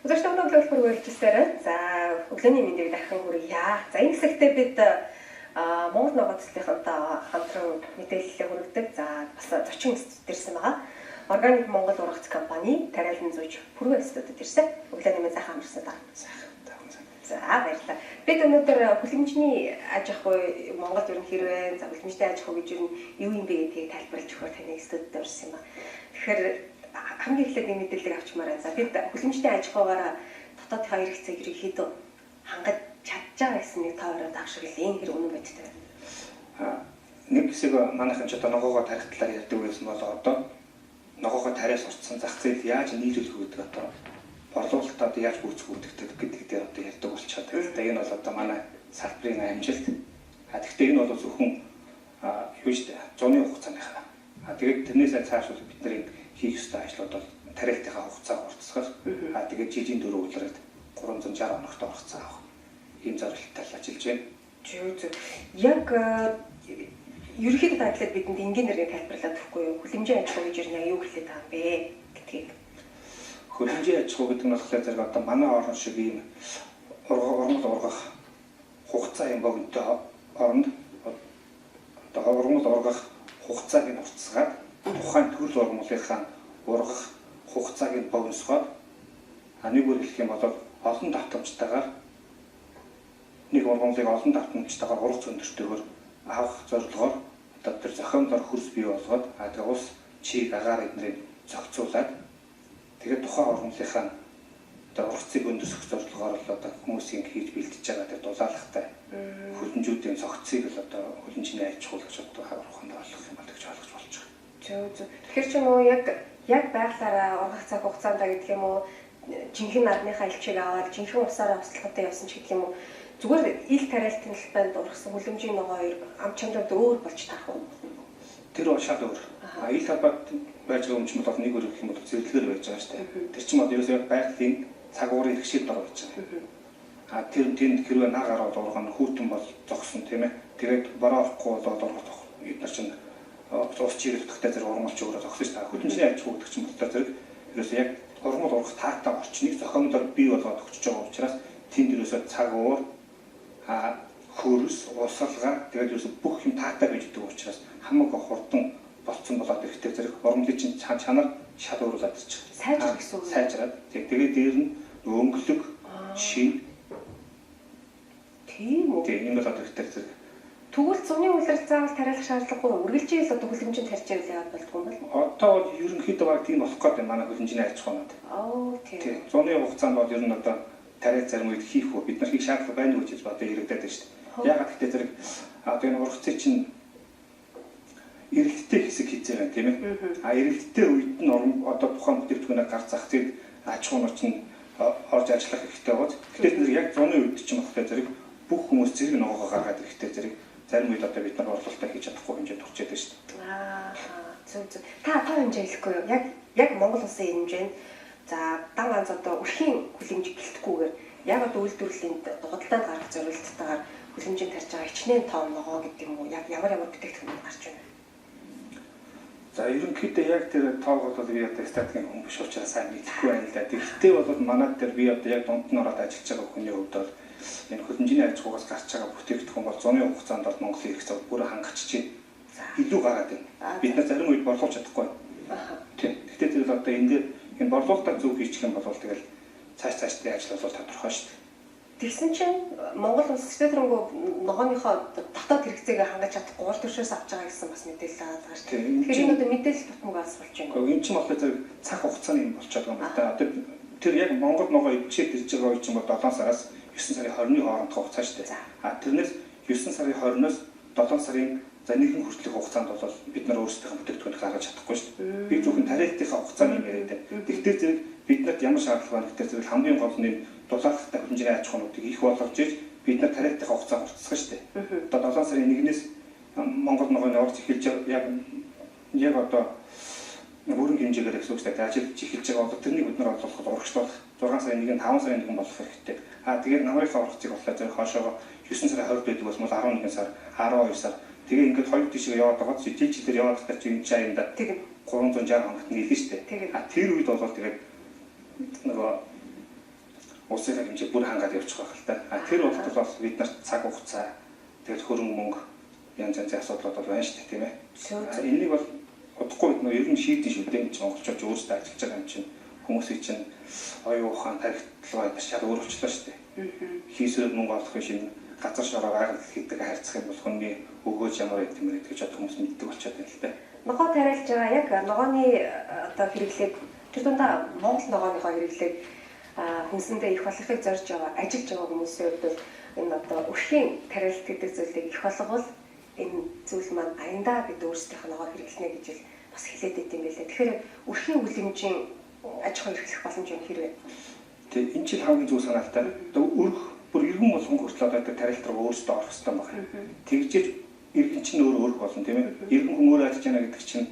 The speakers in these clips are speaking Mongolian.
Үзэгч өнөөдөр болохоор үргэлжлүүлсээр за өглөөний мэндийг дахин хүргье. За энэ хэсэгтээ бид Монгол ногоон цэцлийнхэнтэй хамтран мэдээлэл хүргэдэг. За бас зочин институт ирсэн байгаа. Органик Монгол ургац компани тариалан зүйж Пүрэв институтэд ирсэн. Өглөөний мэнд сайхан амарсан даа. За баярлалаа. Бид өнөөдөр хүлэмжний аж ахуй Монголд ер нь хэрвээ за хүлэмжтэй аж ахуй гэж ер нь юу юм бэ гэдгийг тайлбарлаж өгөх таны институтэд ирсэн юм байна. Тэгэхээр хамгийн эхлээд нэг мэдээлэл авчмаар байна. За бид хүлэмжтэй аж ахуйгаараа дотоодынхаа хэрэгцээг ерөнхийдөө хангаж чадж байгаа гэсэн нэг таараад авшиглал энэ хэрэг үнэн байдтай байна. Нэг хэсэг манайхан ч одоо ногоогоо тарих талаар ярьдаг байсан бол одоо ногоогоо тариас орцсон зах зээл яаж нийлүүлэх гэдэг одоо борлуулалтад яаж гүйцэтгэх гэдэг дээр одоо ярьдаг болчиход байна. Энэ бол одоо манай салбарын амжилт. Гэхдээ энэ бол зөвхөн юу шүү дээ. Зуны хугацааныхаа. Тэгээд тэрнээсээ цааш бид нарын хийх ёстой ажлууд бол тариалтынхаа хугацааг уртасгах. Тэгээд жилийн 4 улираад 360 хоногт орохцоо авах. Ийм зорилттой ажиллаж байна. Яг ерөнхийдөө тайлбарлаад бидэнд энгийн нэрийг тайлбарлаад өгөхгүй юу? Хүлэмжийн аж ахуй гэж юу хэлээд байгаа юм бэ гэдгийг. Хүлэмжийн аж ахуй гэдэг нь болохоор зэрэг одоо манай орн шиг ийм ургамал ургах хугацаа юм богинтой оронд одоо ургамал ургах хугацааг нь уртасгаад тухайн төрөл ургамлынхаа ургах хугацааг нь богиносгоод нэг үгээр хэлэх юм бол олон давтамжтайгаар нэг ургамлыг олон давтамжтайгаар ургац өндөртөөр авах зорилгоор одоо тэр зохиомжоор хөрс бий болгоод тэгээ ус чийг агаар эднэрийг зохицуулаад тэгээд тухайн ургамлынхаа одоо ургацыг өндөрсөх зорилгоор л одоо хүмүүсийн хийж бэлдэж байгаа тэр дулаалгатай хүлэмжүүдийн цогцыг л одоо хүлэмжний аж ахуй гэж одоо хавраханд ойлгох юм бол гэж ойлгож болж байгаа. Тэгэхээр ч юм уу яг байглаараа ургах цаг хугацаанд гэдэг юм уу жинхэнэ нарныхаа элчийг аваад жинхэнэ усаараа услахад явсан ч гэдэг юм уу зүгээр ил тариалтын талбайд ургасан хүлэмжийн ногоо ам чамдад өөр болж тарах уу? Тэр бол шал өөр. Ил талбайд байж байгаа юм ч бол нэг өөр гэх юм бол зэрлэгээр байж байгаа шүү дээ. Тэр чинь бол ерөөсөө байгалийн цаг уурын хэрэгшил дор байж байгаа. Тэр тэнд хэрвээ нар гараад ургана хүүтэн бол зогсон тийм ээ. Тэгээд бороо орохгүй бол ургах бид нар чинь ус чиглэлтэй зэрэг ургамалч өөрөө зогсон шүү дээ. Хүлэмжний аж ахуй гэдэг чинь бол зэрэг ерөөсөө яг ургамал ургах таатай орчныг зохиомжоор бий болгоод өгч байгаа учраас тэнд ерөөсөө цаг уур хөрс усалгаа тэгээд ерөөсөө бүх юм таатай байж байгаа учраас хамаагүй хурдан болцсон болоод ирэхдээ зэрэг ургамлын чинь чанар шал өөрөөр адчих. Сайжрах гэсэн үг. Сайжраад тэгээд дээр нь өнгөлөг шин тийм үү. Тийм юм болоод ирэхдээ зэрэг тэгвэл зуны улирал заавал тариалах шаардлагагүй үргэлжлээл одоо хүлэмжийн тарьж яваад болдгоо юм байна. Одоо бол ерөнхийдөө баг тийм болох гэдэг манай хүлэмжний аж ахуйнууд. Тийм. Зуны хугацаанд бол ер нь одоо тариал зарим үед хийх үү бид нар хийх шаардлага байна уу гэж одоо яригадаад байна шүү дээ. Ягаад гэвэл зэрэг одоо энэ ургацыг чинь эрэлттэй хэсэг хийж байгаа тийм ээ. Эрэлттэй үед нь одоо тухайн бүтээгдэхүүнээ гар зах зээл аж ахуйнууд чинь орж ажиллах хэрэгтэй болж. Тэгэхээр яг зуны үед чинь болохоор зэрэг бүх хүмүүс зэрэг ногоогоо гаргаад ирэхдээ зэрэг зарим үед одоо бид нар орлуулалтаа хийж чадахгүй хэмжээнд хүрчээд байна шүү дээ. Та хэмжээ хэлэхгүй юу? Яг Монгол улсын хэмжээнд за дан ганц одоо өрхийн хүлэмж гэлтэхгүйгээр яг одоо үйлдвэрлэлийн худалдаанд гаргах зорилттойгоор хүлэмжийн тарьж байгаа хичнээн тоон ногоо гэдэг юм уу? Яг ямар бүтээгдэхүүн гарч байна? За ерөнхийдөө яг тэр тоогод бол би одоо стратегийн хүн биш учраас сайн мэдэхгүй байна л да. Гэхдээ бол манайд дээр би одоо яг дунд нь ороод ажиллаж байгаа хүний хувьд бол энэ хүлэмжийн аж ахуйгаас гарч байгаа бүтээгдэхүүн бол зуны хугацаанд бол Монголын хэрэгцээг бүр хангачиж илүү гараад байна. Бид нар зарим үед борлуулж чадахгүй байна. Тийм. Гэхдээ тэр одоо энэ дээр энэ борлуулалтаа зөв хийчих юм бол тэгэл цаашдын ажил бол тодорхой шүү дээ. Тэгсэн чинь Монгол улс сэтгэлрэнгүй ногооныхоо дотоод хэрэгцээг хангаж чадахгүй гол төршөөс авч байгаа гэсэн бас мэдээлэл байгаа шүү дээ. Тэгэхээр энэ одоо мэдээлэл тутамгаас болж байна. Энэ чинь болохоор зэрэг цаг хугацааны юм болчиход байгаа юм да. Одоо тэр яг Монгол ногоо ивчээд ирж байгаа үе чинь бол 7 сараас 9 сарын 20-ны хооронд хугацаа шүү дээ. Тэрнээс 9 сарын 20-оос 7 сарын за нэгэн хүртэлх хугацаанд бол бид нар өөрсдийнхөө бүтээгдэхүүнийг гаргаж чадахгүй шүү дээ. Би зөвхөн тариалтынхаа хугацааны юм яриад байна. Тэгвэл зэрэг биднэрт ямар шаардлага байна гэхээр зэрэг хамгийн гол нь дулаалгатай хүлэмжийн аж ахуйнуудыг их болгож иж бид нар тариалтынхаа хугацааг уртсгах шүү дээ. Одоо 7 сарын 1-ээс Монгол ногооны урт эхэлж яг одоо бүрэн хэмжээгээр гэсэн үг шүү дээ. Ажиллаж эхэлж байгаа бол тэрнийг бид нар олоход урагшлуулах 6 сарын 1-нд 5 сарын 1 болох хэрэгтэй. Тэгээд намрынхаа ургацыг болохоор зэрэг хоошоо 9 сарын 20-д байдаг бол 11 сар 12 сар тэгээ ингээд хоёр тишээ яваад байгаа жилээр яваад байгаа чинь энэ чаянда 360 хоногт нийлнэ шүү дээ. Тэр үед бол тэгээд нөгөө улсын хэмжээ бүр хангаад явчих байх л та. Тэр болтол бас бид нарт цаг хугацаа тэгээд хөрөнгө мөнгө янз янзын асуудлууд бол байна шүү дээ, тийм ээ. Энийг бол удахгүй бид нөө ер нь шийдэн шүү дээ. Монголчууд өөрсдөө ажиллаж байгаа юм чинь хүмүүсийн чинь оюун ухаан тархитлага шал өөр болчихлоо шүү дээ. Хийсрээд мөнгө олох юм газар шороор агнал хийдэг харьцах юм бол хүний өгөөж ямар байд юм бэ гэж одоо хүмүүс мэддэг болчиход байна л да. Ногоо тариалж байгаа яг ногооны одоо хэрэглээд тэр дундаа Монгол ногооныхоо хэрэглээд хүнсэндээ их болохыг зорж байгаа, ажиллаж байгаа хүмүүсийн хувьд бол энэ одоо өрхийн тариалт гэдэг зүйлийг их болгол энэ зүйл маань аяндаа бид өөрсдийнхөө ногоо хэрэглэнэ гэж бас хэлээд байт юм байлаа. Тэгэхээр өрхийн үлэмжийн аж ахуй эрхлэх боломж нь хэрвээ. Тэгээ энэ чинь хамгийн зөв санаатай. Одоо өрх бүр иргэн болгон хүртэл одоо тариалт руу өөрсдөө орох хэрэгтэй байна. Тэгжиж иргэн чинь өөрөө өрх болно тийм ээ. Иргэн хүн өөрөө ажиллаж байгаа гэдэг чинь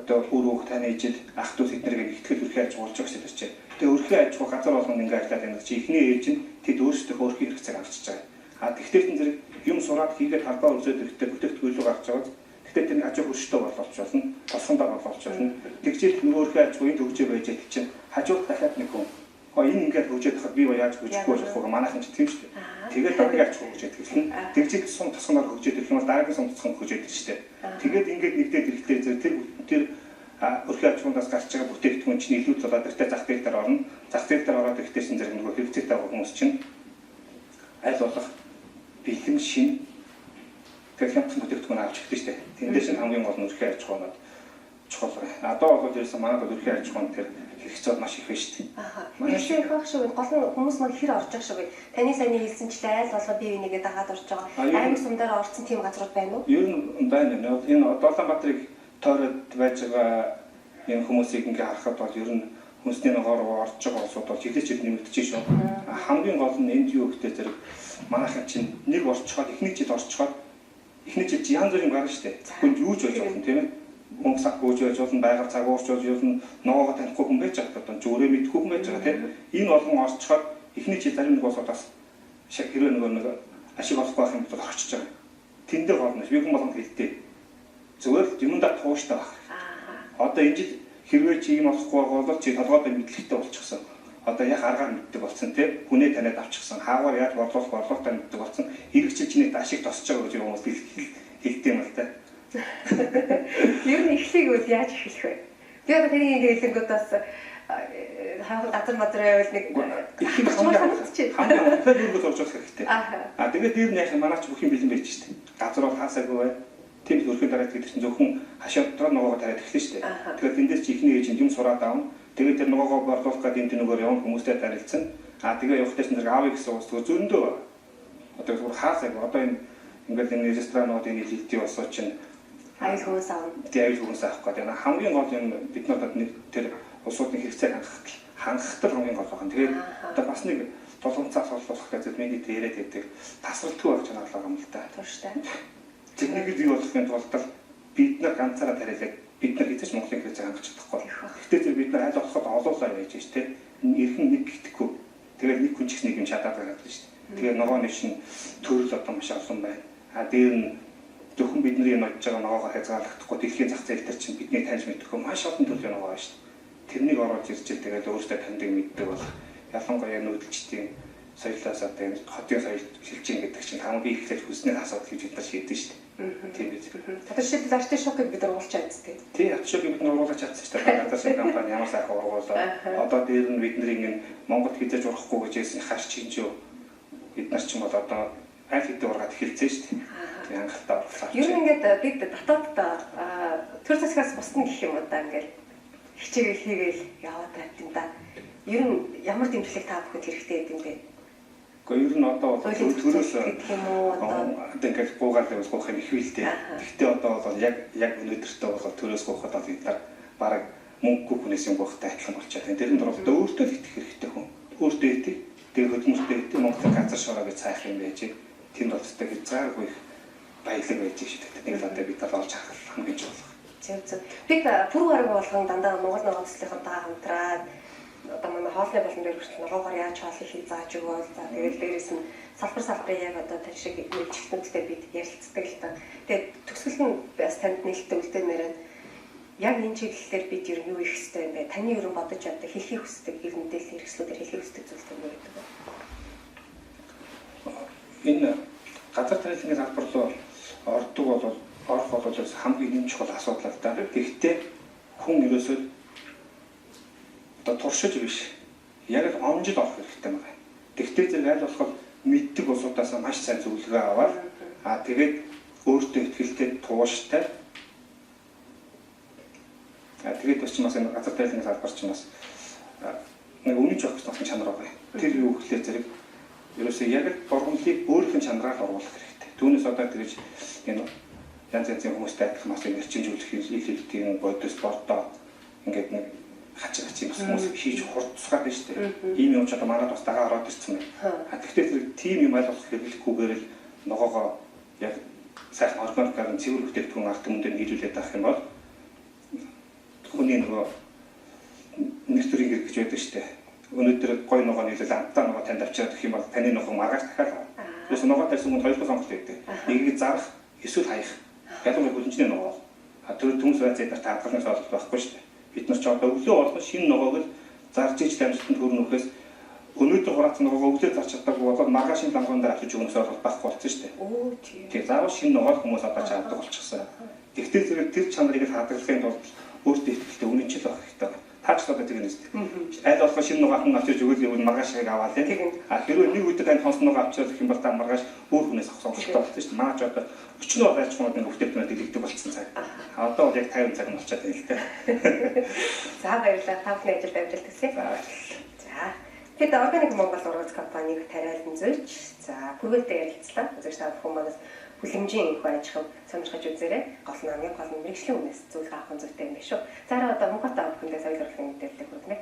одоо бүр өөх таны ижил ах トゥ эднэрийг ихтгэл өрхий аж болж байгаа гэсэн чинь. Тэгээ өрхий аж ахуй газар болгонд ингээ ажиллаад байгаа чи ихний ээж нь тэд өөрсдөө өрхийн хэрэгцээг авчиж байгаа. Тэгэхээр энэ зэрэг юм сураад хийгээд халбаа үзээд ирэхдээ бүтээгдэхүүн гарч байгаа. Гэхдээ тэр аж ахуй өршөлтөө боловч болно, толгондоо боловч болно. Тэгжээд нөгөөрхөө аж ахуйн төгжөө байж байгаа чинь хажууд дахиад нэг хүн энэ ингээд хөгжөөд хахад би яаж хөгжихгүй болох вэ? Манайхан ч тийм шүү дээ. Тэгээд дараагийн аж ахуй хөгжөөд эхэлнэ. Тэгжээд сум тосгоноор хөгжөөд ирэх юм бол дараагийн сум тосгон хөгжөөд ирж штэ. Тэгээд ингээд нэгдээд ирэхдээ тэр өрхийн аж ахуйнаас гарч байгаа бүтээгдэхүүн чинь илүү золиодортой зах зээл дээр орно. Зах зээл дээр ороод ирэхдээ чинь зэрэг нөгөө хэрэгцээтэй байгаа хүмүүс чинь аль болох бэлэн шин хямдхан бүтээгдэхүүн авч эхэлж штэ. Тэндээс нь хамгийн гол нь өрхийн аж ахуйнууд чухал. Одоо бол ерөөсөн манайд өрхийн аж ахуйн тэр хэрэгцээд маш их байна шүү дээ. Машин их байх шиг гол нь хүмүүс маань хэр орж байгаа шиг. Таны сайн хэлсэнчлээ айл болго бие бинийгээ дагаад орж байгаа. Аймаг сумдаар орсон тийм газрууд байна уу? Ер нь байна. Энэ Улаанбаатарыг тойроод байж байгаа энэ хүмүүсийг ингээ харахад бол ер нь хүнсний ногоор орж байгаа улсууд бол жилээч нэмэгдэж шүү. Хамгийн гол нь энд юу гэхтэй зэрэг манайхан чинь нэг орчхоод эхний жил орчхоод эхний жил янз бүрийн гарна шүү дээ. Хүнд юу ч болж болно тийм ээ. Мөнгө сахгүйж байж болно, байгаль цагуурч байж болно, ногоогоо танихгүй хүн байж байгаа одоо зүрээ мэдхгүй хүн байж байгаа тийм. Энэ болгон орчхоод эхний жил зарим нэг болоод бас хэрвээ нэг ашиг олохгүй байх юм бол орчиж байгаа. Тэндээ болно. Би хүн болгонд хэлдэг. Зүгээр л юмдаа тууштай байх. Одоо энэ жил хэрвээ чи юм олохгүй бол чи толгойдоо мэдлэгтэй болчихсон. Одоо яг аргаар мэддэг болсон тийм. Хүнээ таниад авчихсан. Хаагаар яаж борлуулах мэддэг болсон. Ирэх жил чиний ашиг тосч байгаа гэж хүмүүс хэлдэг юм л та. Ер нь эхлэх үйл яаж эхлэх вэ? Би одоо тэрийг ингээ хэлэнгүүтээс газар мадраа байвал нэг их хамгийн өөргөө зоржуулах хэрэгтэй. Тэгээд дээр нь яг манайч бүх юм бэлэн байж штэ. Газар бол хаасаагүй бай. Тийм л өрхийн дараад гэдэг чинь зөвхөн хашаа дотроо ногоогоо тариад эхлэн штэ. Тэгэхээр тэндээс чи ихний ээж юм сураад аав. Тэгээд тэр ногоогоо борлуулах гэдэг энэ нөгөө явна хүмүүстэй тарилцсан. Тэгээ явахтай чинь аавыг гэсэн уус зөндөө. Одоо зүгээр хаасаагүй. Одоо энэ ингээд энэ ресторануудын нийлэлтийн усоо чинь аюул хүнс аав. Аюул хүнс авах гэдэг нь хамгийн гол юм бид нарт нэг тэр улсуудын хэрэгцээг хангах хамгийн гол байна. Тэгээд одоо бас нэг толгомцоос олох гэдэг миний яриад байдаг тасралтгүй байх чанар байгаа юм л да. Тууштай. Техникийг бий болгохын тулд бид нар ганцаараа тариалаг бид нар хэзээ ч Монголын хэрэгцээг хангах чадахгүй. Гэхдээ тэр бид нар аль болоход олоолаа байж ш тэ. Эрхэн нэг гэхгүй. Тэгээд нэг хүн ч их нэг юм чадаад байгаа гэдэг ш. Тэгээд ногооны шин төрөл одоо маш олон байна. Дээр нь зөвхөн бидний нодж байгаа ногоогоо хязгаарлахдаггүй дэлхийн зах зээл дээр чинь бидний таньж мэдрэхгүй маш олон төрлийн ногоо байна шүү дээ. Тэрнийг ороод ирж ил тэгээд өөрөөсөө таньдаг мэддэг бол ялангуяа нүүдэлчдийн соёлоос одоо энэ хотын соёл шилжин гэдэг чинь хамгийн ихлэж хүснээр асуудал гэж бид нар шийдэн шүү дээ. Тийм биз. Одоо шийдэл артишокыг бид нар уулч чадсан тийм. Тийм артишокыг бид нар уулж чадсан шүү дээ. Гадаад шиг компани ямар сайхан ургуулаа. Одоо дээр нь бидний ингэ Монгол хизээж урахгүй гэж хэлсэн хаш чинжөө бид нар ч юм бол одоо аль хэдийн ургаад эхэлсэн шүү дээ. Хангалттай орлоо. Ер нь ингээд бид дотооддоо төр засгаас бусна гэх юм удаа ингээд хичээгээл хийгээл яваад байт юм да. Ер нь ямар дэмжлэг та бүхэнд хэрэгтэй гэдэг юм бэ? Гэхдээ ер нь одоо төрөөс гэх юм уу одоо ингээд гуугаад явах юм их үлдээ. Гэхдээ одоо бол яг өнөөдөртөө бол төрөөс гоохот бол бид нар бараг мөнгөгүй хүнээс юм гоохтой адилхан болчиход байна. Тэр нь бол өөртөө л итгэх хэрэгтэй хүн. Өөртөө итгэх. Тэр хөдөлмөртэй итгэх Монголын газар шороо гэж цаах юм байж. Тэнд бол тест хязгааргүй баялаг байж шүү дээ. Нэг л одоо бид нар олж харах хамгийн чухал. Зөв. Бид пүрэв арга болгон дандаа Монгол ногоон төслийнхэнтэй хамтраад одоо манай хоолны болон дээр хүртэл ногоогоор яаж хоолыг хийж зааж өгөөл. За тэгэл дээрээс нь салбарын яг одоо тань шиг мэлчгтэнтэй бид ярилцдаг л та. Тэгээд төгсгөл нь бас танд нээлттэй үлдээнээр нь яг энэ чиглэлээр бид ер нь юу их хэвтэй юм бэ? Таны ер нь бодож одоо хэлхийг хүсдэг, гэр мэдээлэл хэрэгслүүдээр хэлхийг хүсдэг зүйл юм уу гэдэг вэ? энэ газар тариаллын салбар руу орох бол хамгийн нэм чухал асуудал л да. Гэхдээ хүн ерөөсөө одоо туршиж биш. Яг л онжид орох хэрэгтэй байна. Гэхдээ зэрэг аль болох мэддэг улсуудаас маш сайн зөвлөгөө аваад тэгээд өөртөө ихтэй тууштай. Тэгээд бас ч бас энэ газар тариаллын салбар ч бас нэг үнэн жоох гэсэн чанар байгаа. Тэр юу гэхлээр зэрэг ерөөсөө яг л бургамлыг өөрийнхөө чанараар оруулах хэрэгтэй. Түүнээс одоо тэрж энэ янз янзын хүмүүстэй адилхан бас эрчимжүүлэх ил хэлтийн бодис спортоо ингээд нэг хачин бас хүмүүс хийж хурцгаа байж тээ. Ийм юм ч одоо манайд бас дагаа ороод ирсэн байна. Гэхдээ тэр тийм юм ойлгох хэрэглэхгүйгээр л ногоогоо яг сайхан органикаар цэвэр бүтээгдэхүүн ард түмэнд нийлүүлээд авах юм бол хүний нөгөө нэг төрлийн хэрэг гэж байдаг шүү дээ. Өнөөдөр гой ногоо нийлэл амтаа ногоо танд авчирах гэх юм бол таны ногоо маргааш дахиад авах. Тэрс ногоо тавьсан хүн хоёр сонголт өгдөг. Нэгийг зарах, эсвэл хаях. Ялангуяа хүлэмжний ногоо. Тэр төмс байцаар таадгалнаас олох байхгүй шүү дээ. Бид нар ч одоо өглөө болгон шинэ ногоог л зарж иж дамжтанд хөрнө өгөхөөс өнөөдөр хураацсан ногоог өглөө зарч чаддаггүй болоод маргааш шинэ ламгуун дээр авчиж өгнөөс олох байхгүй болсон шүү дээ. Оо тийм. Тэгээ заавал шинэ ногоо хүмүүс одоо чаддаг болчихсон. Тэгвэл зэрэг тэр чанарыг л хадгалахын тулд өөртөө ихтэй үнэнчил байх хэрэгтэй. Таач одоо тийм нэсдэг. Аль болох шинэ ногоо хүн авчиж өгөөл юм маргааш хэрэг аваад тийм. Хэрвээ нэг үедээ тань сонсон ногоо авчирах юм бол та маргааш өөр хүнээс авах сонголттой болсон шүү дээ. Манай ч одоо 40 ногоо байж хүмүүс нэг өвтөлтөнд дэлгдэг болсон цаг. Одоо бол яг 50 цаг нь болчиход байна л дээ. За баярлалаа. Та бүхний ажилд амжилт хүсье. За. Хэд органик Монгол ургац компаниг тариалан зүйч. За, бүргэлдээ ярилцлаа. Үзэгч та бүхэн манаас хүлэмжийн их аж ахуйн сонирхож үзээрэй. Гол намын гол мэргэжлийн үнээс зөвлөгөө авах зүйтэй юм биш үү. За одоо мөнгөтэй авах хүндээ соёл урлагийн мэдээлэл хүргэнэ.